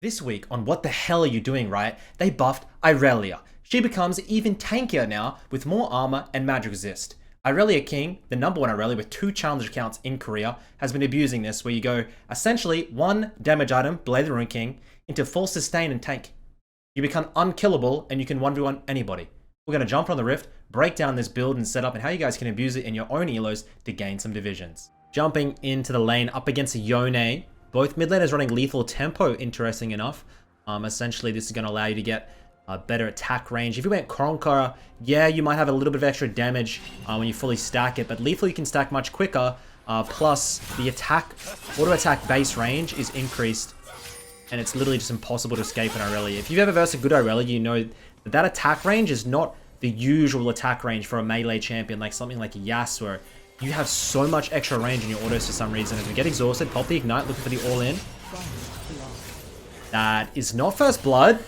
This week on What the Hell Are You Doing, Right? They buffed Irelia. She becomes even tankier now with more armor and magic resist. Irelking, the number one Irelia with 2 challenge accounts in Korea, has been abusing this where you go essentially 1 damage item, Blade of the Rune King, into full sustain and tank. You become unkillable and you can 1v1 anybody. We're going to jump on the Rift, break down this build and setup and how you guys can abuse it in your own elos to gain some divisions. Jumping into the lane up against Yone. Both mid laners running lethal tempo, interesting enough. Essentially, this is going to allow you to get a better attack range. If you went Conqueror, yeah, you might have a little bit of extra damage when you fully stack it, but lethal you can stack much quicker. Plus, the auto attack base range is increased, and it's literally just impossible to escape an Irelia. If you've ever versed a good Irelia, you know that attack range is not the usual attack range for a melee champion, like something like Yas, where you have so much extra range in your autos for some reason. As we get exhausted, pop the ignite, looking for the all-in. That is not first blood.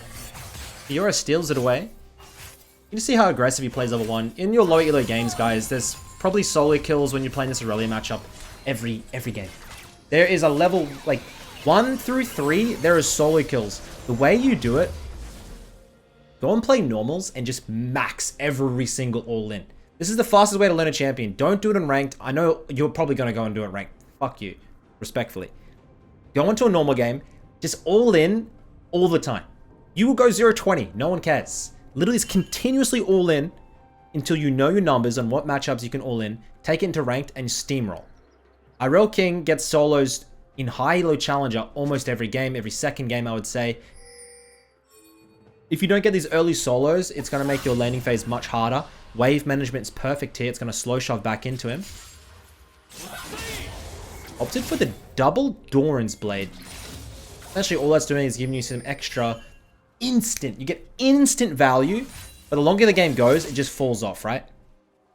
Fiora steals it away. You can see how aggressive he plays level 1. In your low elo games, guys, there's probably solo kills when you're playing this Irelia matchup every game. There is a level, like, 1 through 3, there is solo kills. The way you do it, go and play normals and just max every single all-in. This is the fastest way to learn a champion. Don't do it in ranked. I know you're probably going to go and do it ranked. Fuck you. Respectfully. Go into a normal game. Just all in all the time. You will go 0-20. No one cares. Literally, it's continuously all in until you know your numbers on what matchups you can all in. Take it into ranked and steamroll. Irelking gets solos in high-elo challenger almost every game. Every second game, I would say. If you don't get these early solos, it's going to make your laning phase much harder. Wave management's perfect here. It's going to slow shove back into him. Opted for the double Doran's Blade. Essentially, all that's doing is giving you some extra instant. You get instant value, but the longer the game goes, it just falls off, right?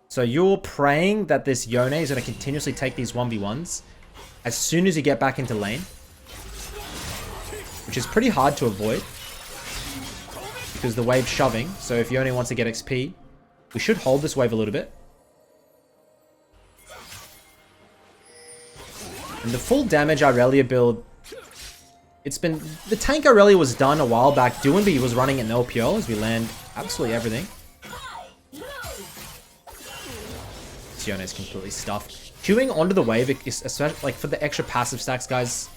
So you're praying that this Yone is going to continuously take these 1v1s as soon as you get back into lane, which is pretty hard to avoid because the wave's shoving. So if Yone wants to get XP, we should hold this wave a little bit. And the full damage Irelia build, it's been... The tank Irelia was done a while back. Doinby was running an LPO as we land absolutely everything. Sione is completely stuffed. Queuing onto the wave, is especially like for the extra passive stacks, guys.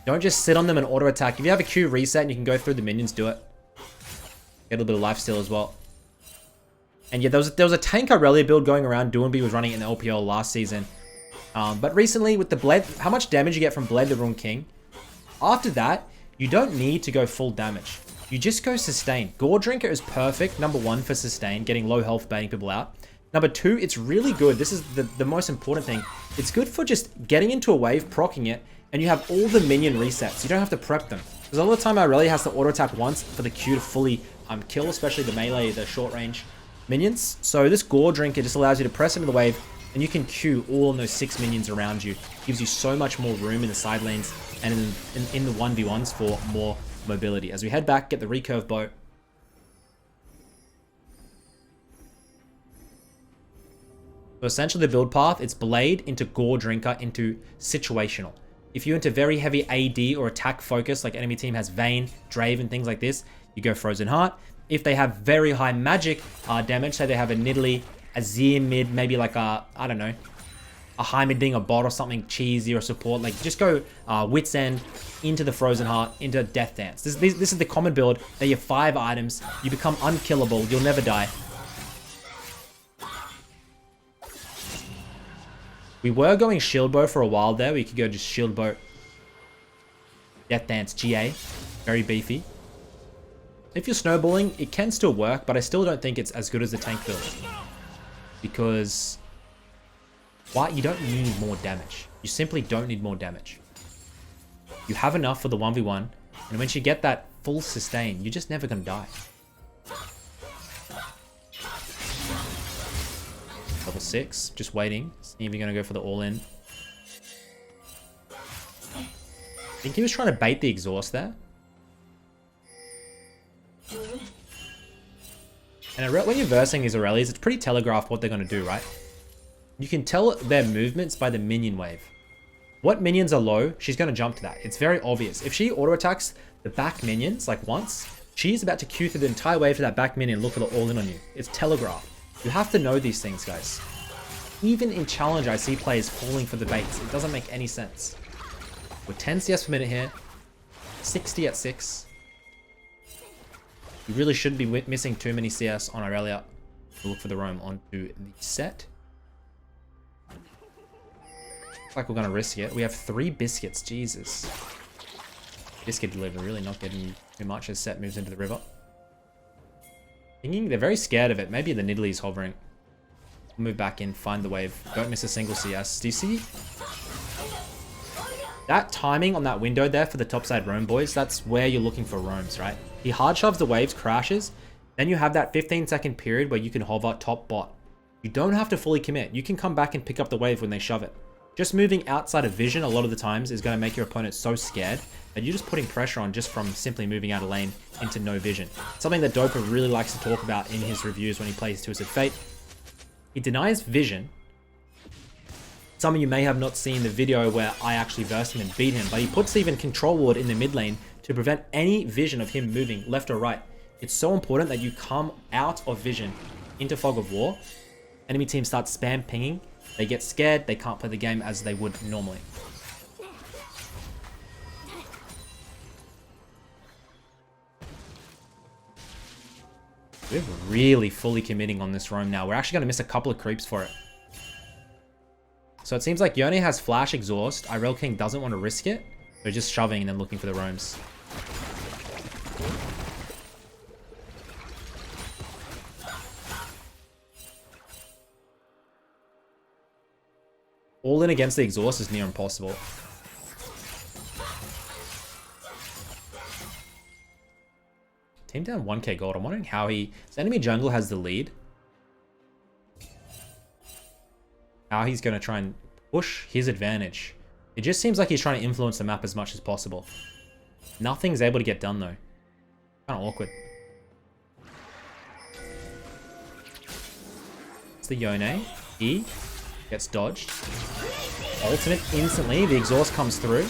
Don't just sit on them and auto attack. If you have a Q reset and you can go through the minions, do it. Get a little bit of lifesteal as well. And yeah, there was a tank Irelia build going around. Doinby was running it in the LPL last season. But recently, with the Blade, how much damage you get from Blade the Rune King, after that, you don't need to go full damage. You just go sustain. Gore Drinker is perfect, number 1 for sustain, getting low health, baiting people out. Number 2, it's really good. This is the most important thing. It's good for just getting into a wave, proccing it, and you have all the minion resets. You don't have to prep them. Because all the time, Irelia has to auto attack once for the Q to fully kill, especially the melee, the short range minions. So this Gore Drinker just allows you to press into the wave and you can queue all in those 6 minions around you. Gives you so much more room in the side lanes and in the 1v1s for more mobility. As we head back, get the recurve boat. So essentially the build path, it's Blade into Gore Drinker into situational. If you're into very heavy AD or attack focus, like enemy team has Vayne, Draven, things like this, you go Frozen Heart. If they have very high magic damage, say they have a Nidalee, a Zir mid, maybe like a, I don't know, a Heimerding, a bot or something cheesy or support, like just go Wit's End into the Frozen Heart, into Death Dance. This is the common build. They have 5 items. You become unkillable. You'll never die. We were going Shield Bow for a while there. We could go just Shield Bow, Death Dance, GA. Very beefy. If you're snowballing, it can still work, but I still don't think it's as good as the tank build. Because why? You don't need more damage. You simply don't need more damage. You have enough for the 1v1, and once you get that full sustain, you're just never going to die. Level 6, just waiting. See if you're going to go for the all-in. I think he was trying to bait the exhaust there. And when you're versing these Irelias, it's pretty telegraphed what they're going to do, right? You can tell their movements by the minion wave. What minions are low, she's going to jump to that. It's very obvious. If she auto-attacks the back minions, like once, she's about to queue through the entire wave to that back minion, look for the all-in on you. It's telegraphed. You have to know these things, guys. Even in challenge, I see players falling for the baits. It doesn't make any sense. We're 10 CS per minute here. 60 at 6. You really shouldn't be missing too many CS on Irelia to look for the roam onto the set. Looks like we're going to risk it. We have 3 biscuits. Jesus. Biscuit delivery, really not getting too much as set moves into the river. Thinking they're very scared of it. Maybe the Nidalee hovering. Move back in, find the wave. Don't miss a single CS. Do you see? That timing on that window there for the topside roam, boys, that's where you're looking for roams, right? He hard shoves the waves, crashes. Then you have that 15-second period where you can hover top bot. You don't have to fully commit. You can come back and pick up the wave when they shove it. Just moving outside of vision a lot of the times is going to make your opponent so scared that you're just putting pressure on just from simply moving out of lane into no vision. Something that Dopa really likes to talk about in his reviews when he plays Twisted Fate. He denies vision. Some of you may have not seen the video where I actually versed him and beat him, but he puts even control ward in the mid lane to prevent any vision of him moving left or right. It's so important that you come out of vision into fog of war. Enemy team starts spam pinging. They get scared. They can't play the game as they would normally. We're really fully committing on this roam now. We're actually going to miss a couple of creeps for it. So it seems like Yone has flash exhaust. Irelking doesn't want to risk it. They're just shoving and then looking for the roams. All in against the exhaust is near impossible. Team down 1k gold. I'm wondering how he... His enemy jungle has the lead. How he's going to try and push his advantage. It just seems like he's trying to influence the map as much as possible. Nothing's able to get done though. Kind of awkward. It's the Yone. E gets dodged. Ultimate instantly. The exhaust comes through.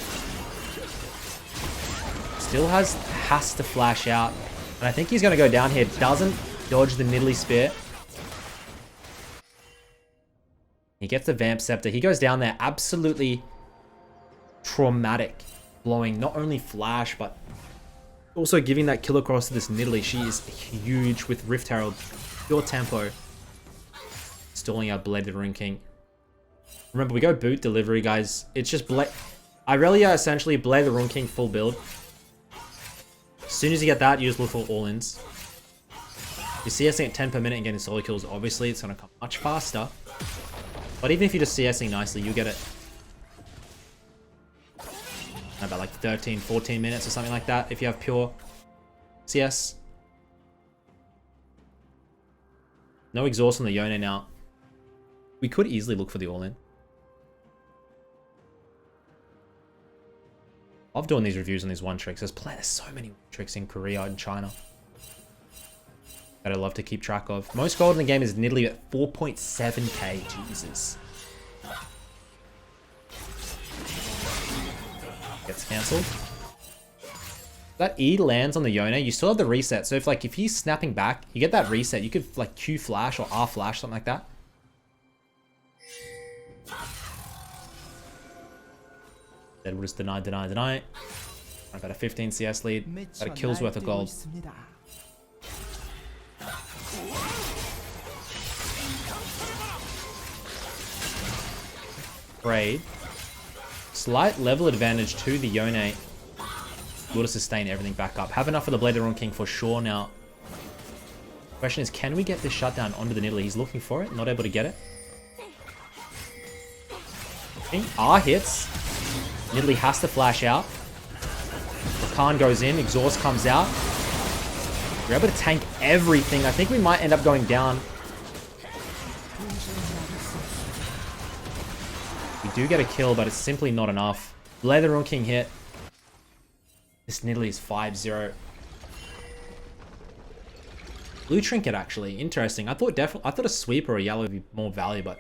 Still has to flash out. And I think he's going to go down here. Doesn't dodge the Nidalee spear. He gets the Vamp Scepter. He goes down there. Absolutely traumatic. Blowing not only flash, but also giving that kill across to this Nidalee. She is huge with Rift Herald. Pure tempo. Stalling out Blade the Rune King. Remember, we go boot delivery, guys. It's just Irelia essentially Blade the Rune King full build. As soon as you get that, you just look for all-ins. You're CSing at 10 per minute and getting solo kills. Obviously, it's going to come much faster. But even if you're just CSing nicely, you get it in about like 13, 14 minutes or something like that if you have pure CS. No exhaust on the Yone now. We could easily look for the all-in. I love doing these reviews on these one tricks. There's so many tricks in Korea and China that I love to keep track of. Most gold in the game is Nidalee at 4.7k. Jesus. Gets cancelled. That E lands on the Yone. You still have the reset. So if he's snapping back, you get that reset. You could like Q flash or R flash, something like that. Dead will just deny. I've got a 15 CS lead. Got a kill's worth of gold. Braid. Slight level advantage to the Yone. Will to sustain everything back up. Have enough for the Blade of the Rune King for sure now. Question is, can we get this shutdown onto the Nidalee? He's looking for it. Not able to get it. R hits. Nidalee has to flash out. Khan goes in. Exhaust comes out. We're able to tank everything. I think we might end up going down. We do get a kill, but it's simply not enough. Blade of the Rune King hit. This Nidalee is 5-0. Blue Trinket, actually. Interesting. I thought a sweep or a yellow would be more value, but...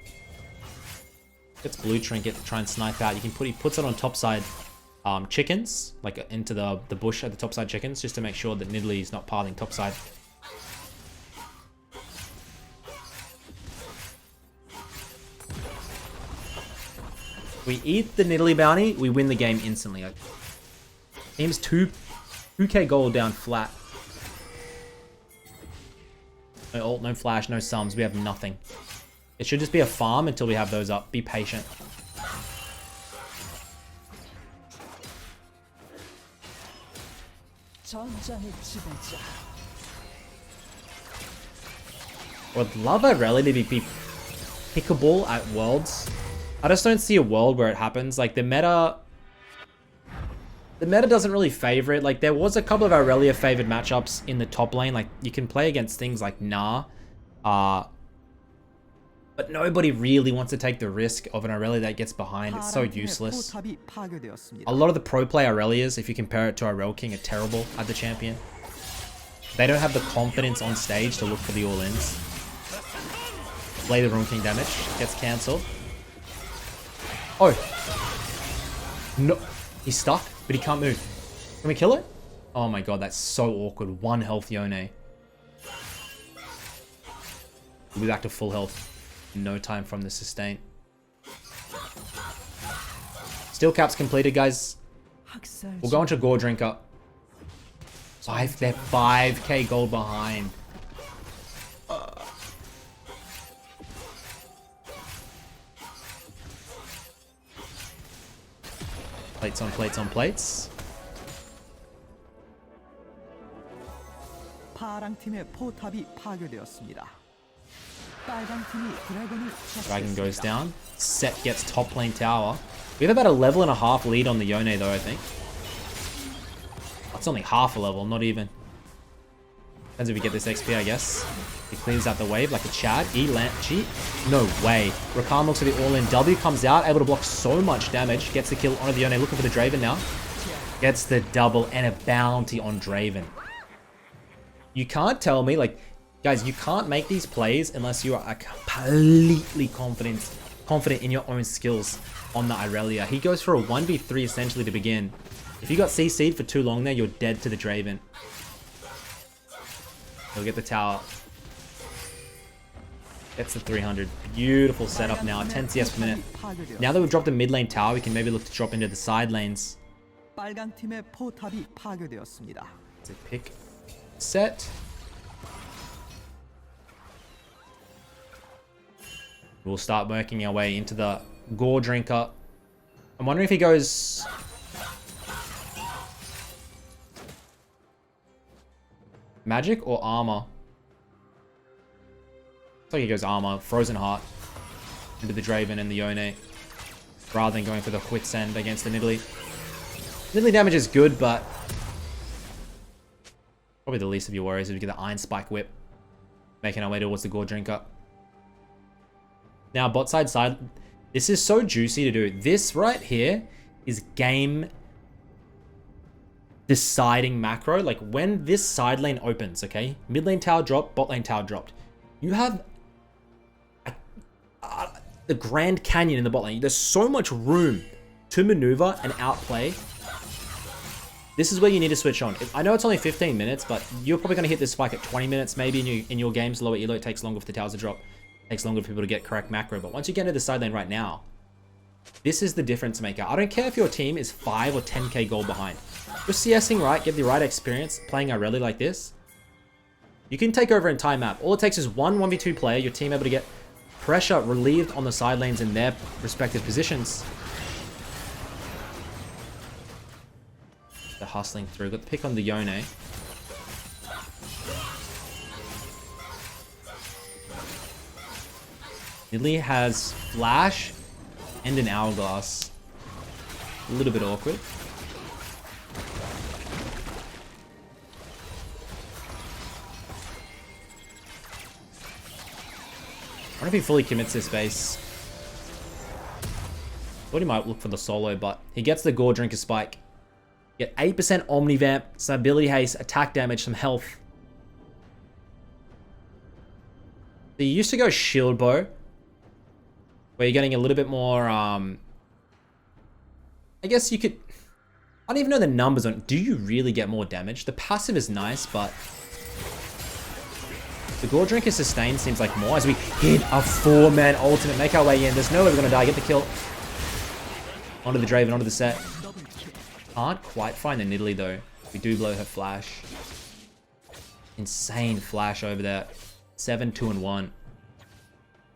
Gets Blue Trinket to try and snipe out. He puts it on top side. chickens, like into the bush at the topside chickens, just to make sure that Nidalee is not piling topside. We eat the Nidalee bounty, we win the game instantly. Like, team's 2k gold down flat. No ult, no flash, no sums. We have nothing. It should just be a farm until we have those up. Be patient. Would love Irelia to be pickable at Worlds. I just don't see a world where it happens. Like, the meta doesn't really favor it. Like, there was a couple of Irelia favored matchups in the top lane. Like, you can play against things like Gnar. But nobody really wants to take the risk of an Irelia that gets behind. It's so useless. A lot of the pro play Irelias, if you compare it to Irelking, are terrible at the champion. They don't have the confidence on stage to look for the all-ins. Play the Rune King damage. Gets cancelled. Oh. No. He's stuck, but he can't move. Can we kill it? Oh my god, that's so awkward. 1 health Yone. We'll be back to full health. No time from the sustain. Steel cap's completed, guys. We'll go into Gore Drinker. They're 5k gold behind. Plates on plates on plates. Dragon goes down. Set gets top lane tower. We have about a level and a half lead on the Yone though, I think. That's only half a level, not even. Depends if we get this XP, I guess. He cleans out the wave like a Chad. Cheat? No way. Rakan looks for the all-in. W comes out, able to block so much damage. Gets the kill onto the Yone, looking for the Draven now. Gets the double and a bounty on Draven. You can't tell me, like, guys, you can't make these plays unless you are completely confident in your own skills on the Irelia. He goes for a 1v3 essentially to begin. If you got CC'd for too long there, you're dead to the Draven. He'll get the tower. Gets the 300. Beautiful setup now. 10 CS per minute. Now that we've dropped the mid lane tower, we can maybe look to drop into the side lanes. It's a pick. Set. We'll start working our way into the Gore Drinker. I'm wondering if he goes... Magic or armor? Looks like he goes armor. Frozen Heart. Into the Draven and the Yone. Rather than going for the Quicksand against the Nidalee. Nidalee damage is good, but... probably the least of your worries if you get the Iron Spike Whip. Making our way towards the Gore Drinker. Now, bot side. This is so juicy to do. This right here is game deciding macro. Like, when this side lane opens, okay? Mid lane tower dropped, bot lane tower dropped. You have the Grand Canyon in the bot lane. There's so much room to maneuver and outplay. This is where you need to switch on. I know it's only 15 minutes, but you're probably going to hit this spike at 20 minutes maybe in your games. Lower elo, it takes longer for the towers to drop. It takes longer for people to get correct macro. But once you get into the side lane right now, this is the difference maker. I don't care if your team is 5 or 10k gold behind. Just CSing right, get the right experience, playing Irelia like this. You can take over an entire map. All it takes is one 1v2 player, your team able to get pressure relieved on the side lanes in their respective positions. They're hustling through. Got the pick on the Yone. Nidalee has Flash and an Hourglass. A little bit awkward. I wonder if he fully commits this base. Thought he might look for the solo, but he gets the Gore Drinker Spike. Get 8% Omnivamp, some ability haste, attack damage, some health. So you used to go Shield Bow, where you're getting a little bit more, I guess you could... I don't even know the numbers on. Do you really get more damage? The passive is nice, but the Gore Drinker sustain seems like more as we hit a 4-man ultimate. Make our way in. There's no way we're gonna die. Get the kill. Onto the Draven, onto the set. Can't quite find the Nidalee though. We do blow her flash. Insane flash over there. 7, 2, and 1.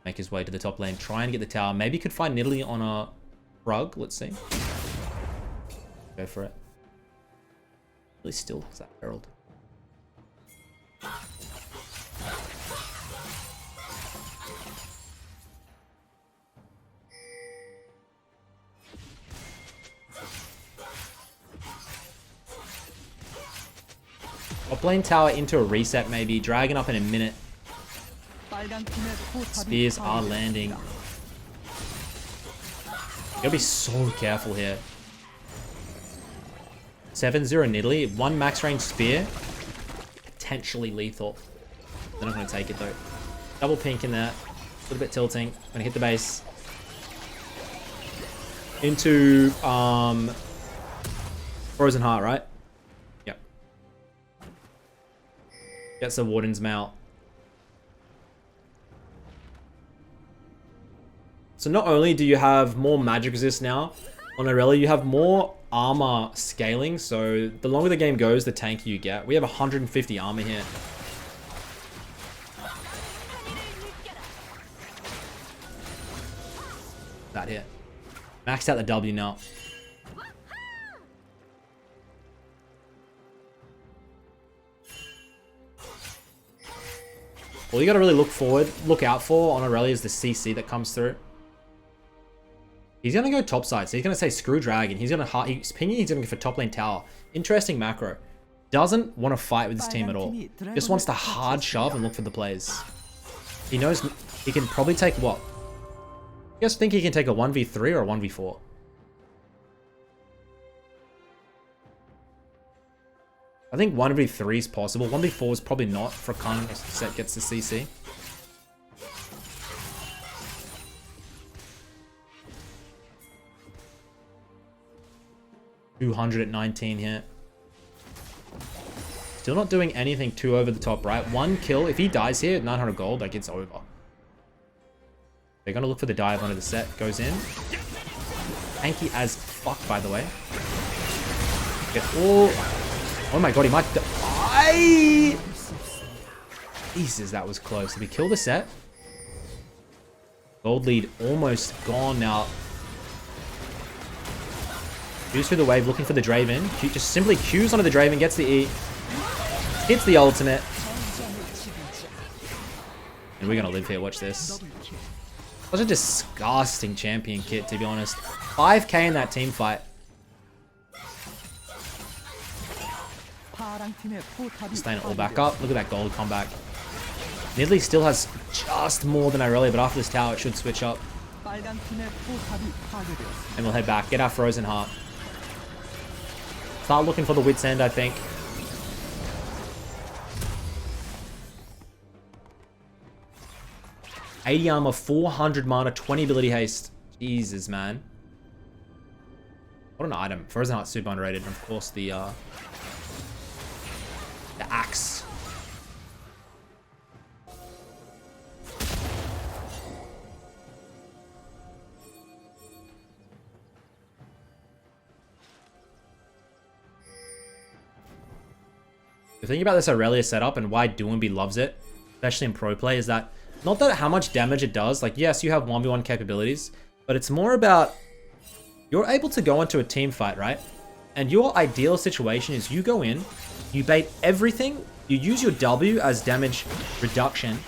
Make his way to the top lane. Try and get the tower. Maybe could find Nidalee on a rug. Let's see. Go for it. Really still has that Herald. Top lane tower into a reset maybe. Dragon up in a minute. Spears are landing. You gotta be so careful here. 7-0 Nidalee. 1 max range spear. Potentially lethal. They're not gonna take it though. Double pink in there. A little bit tilting. Gonna hit the base. Into Frozen Heart, right? Yep. Gets the Warden's Mail. So not only do you have more magic resist now on Irelia, you have more armor scaling. So the longer the game goes, the tankier you get. We have 150 armor here. That hit. Maxed out the W now. All you gotta really look out for on Irelia is the CC that comes through. He's gonna go top side, so he's gonna say screw dragon. He's pinging, he's gonna go for top lane tower. Interesting macro. Doesn't want to fight with his team at all. Just wants to hard shove and look for the plays. He knows he can probably take what? You guys think he can take a 1v3 or a 1v4? I think 1v3 is possible. 1v4 is probably not for Khan if the set gets the CC. $200 at 19 here. Still not doing anything too over the top, right? 1 kill. If he dies here, 900 gold, like it's over. They're going to look for the dive onto the set. Goes in. Tanky as fuck, by the way. Get all... Oh my god, he might die. Jesus, that was close. Did we kill the set? Gold lead almost gone now. Q's through the wave, looking for the Draven. Q just simply Q's onto the Draven, gets the E. Hits the ultimate. And we're going to live here, watch this. Such a disgusting champion kit, to be honest. 5k in that team fight. Staying it all back up. Look at that gold comeback. Nidalee still has just more than Irelia, but after this tower, it should switch up. And we'll head back. Get our Frozen Heart. Start looking for the Wit's End, I think. $80 armor, 400 mana, 20 ability haste. Jesus, man. What an item. Frozen Heart's super underrated. And of course, the axe. The thing about this Irelia setup and why Doomby loves it, especially in pro play, is that not that how much damage it does. Like, yes, you have 1v1 capabilities, but it's more about you're able to go into a team fight, right? And your ideal situation is you go in, you bait everything, you use your W as damage reduction,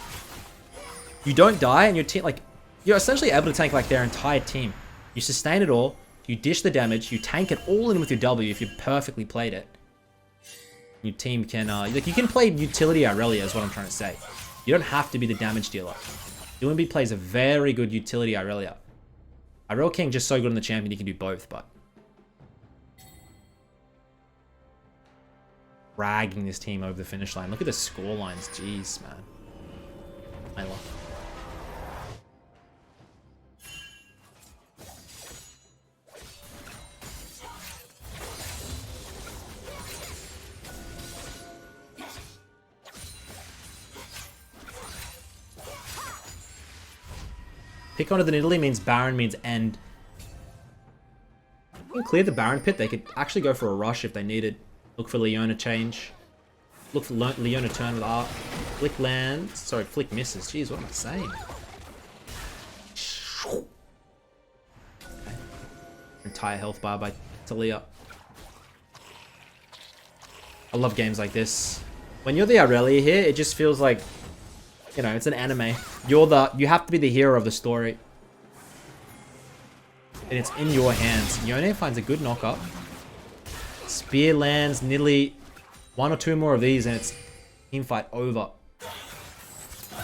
you don't die, and your team, like, you're essentially able to tank like their entire team. You sustain it all, you dish the damage, you tank it all in with your W if you perfectly played it. Your team can, like, you can play utility Irelia is what I'm trying to say. You don't have to be the damage dealer. Doomby plays a very good utility Irelia. Irelking just so good in the champion, he can do both, but... dragging this team over the finish line. Look at the score lines. Jeez, man. I love it. Pick onto the Nidalee means Baron means end. Clear the Baron pit, they could actually go for a rush if they needed. Look for Leona change. Look for Leona turn with art. Flick lands. Sorry, flick misses. Jeez, what am I saying? Okay. Entire health bar by Talia. I love games like this. When you're the Irelia here, it just feels like, you know, it's an anime. You have to be the hero of the story. And it's in your hands. Yone finds a good knock-up. Spear lands, Nidalee. One or two more of these and it's team fight over.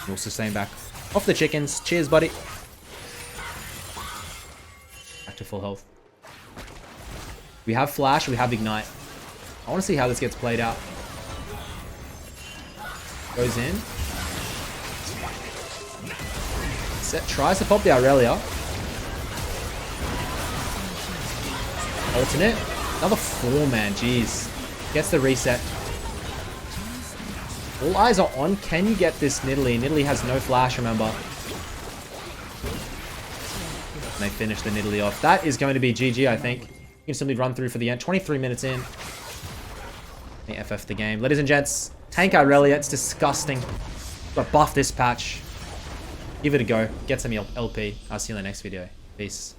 We'll sustain back. Off the chickens. Cheers, buddy. Back to full health. We have flash, we have ignite. I want to see how this gets played out. Goes in. Set tries to pop the Irelia. Alternate. Another 4-man, jeez. Gets the reset. All eyes are on. Can you get this Nidalee? Nidalee has no flash, remember. And they finish the Nidalee off. That is going to be GG, I think. You can simply run through for the end. 23 minutes in. They FF the game. Ladies and gents, tank Irelia. It's disgusting. Got buff this patch. Give it a go. Get some LP. I'll see you in the next video. Peace.